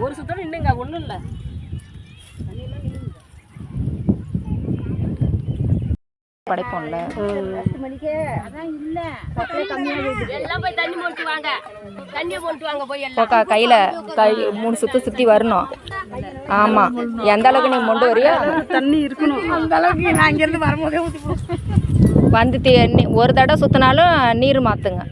ஒரு சுத்தம் நின்னுங்க, ஒன்றும் இல்லை. படைப்போம்ல எல்லாம் போய் தண்ணி போட்டு வாங்க, தண்ணியை போட்டு வாங்க போய் போக்கா கையில் 3 சுற்று சுற்றி வரணும். ஆமாம், எந்த அளவுக்கு நீங்கள் கொண்டு வரையோ தண்ணி இருக்கணும். அந்த அளவுக்கு நான் இங்கேருந்து வரும்போதே வந்து ஒரு தடவை சுற்றினாலும் நீர் மாற்றுங்க.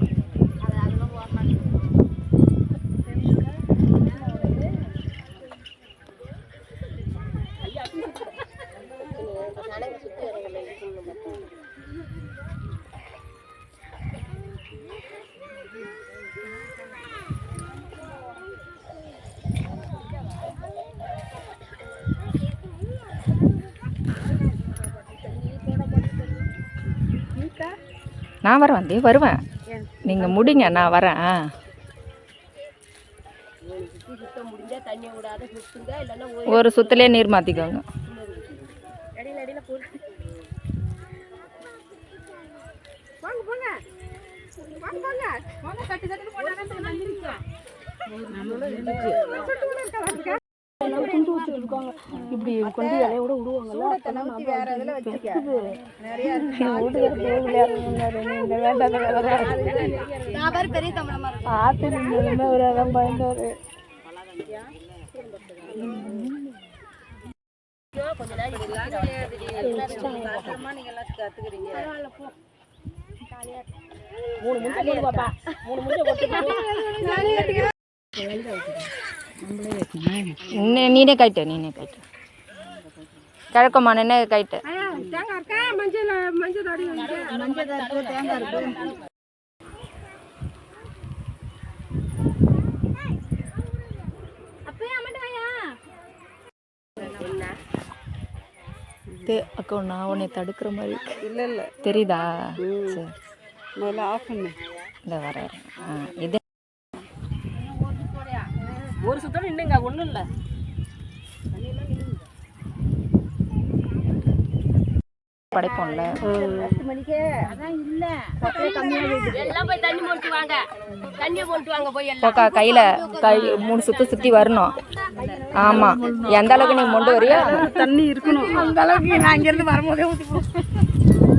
நான் வருவேன். நீங்கள் முடிங்க, நான் வரேன். ஒரு சுற்றுலேயே நீர் மாற்றிக்கோங்க. இப்படி கொஞ்சம் இலையோட விடுவாங்கல்ல, வேற இதில் வச்சுக்க நிறைய பெரிய தமிழமா ஆத்து ஒரு இடம் பயந்தாரு. நீனே கைட்டு கிழக்கம்மா நின்று கைட்டு. அக்கா நான் உன்னை தடுக்கிற மாதிரி இல்லை தெரியுதா? சரி, முதல்ல ஆஃப் பண்ணு. இல்லை வர இது ஒரு சுத்தம் நின்னுங்க, ஒன்றும் இல்லை. படைப்போம்ல எல்லாம் போய் தண்ணி போட்டு வாங்க, தண்ணியை போட்டு வாங்க போய் போக்கா கையில் 3 சுற்று சுற்றி வரணும். ஆமாம், எந்த அளவுக்கு நீங்கள் கொண்டு வரையோ தண்ணி இருக்கணும். அந்த அளவுக்கு நான் இங்கேருந்து வரும்போதே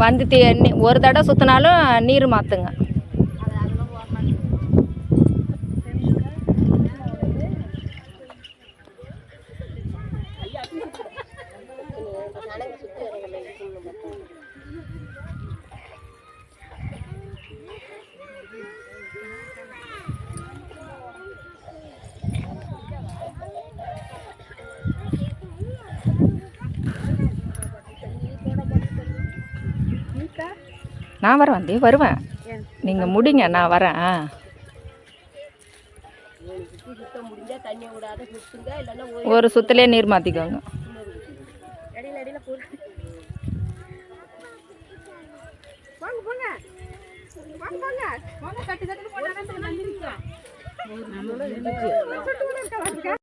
வந்து ஒரு தடவை சுற்றினாலும் நீர் மாற்றுங்க. நான் வருவேன். நீங்கள் முடிங்க, நான் வரேன். ஒரு சுற்றுலேயே நீர் மாற்றிக்கோங்க. போங்க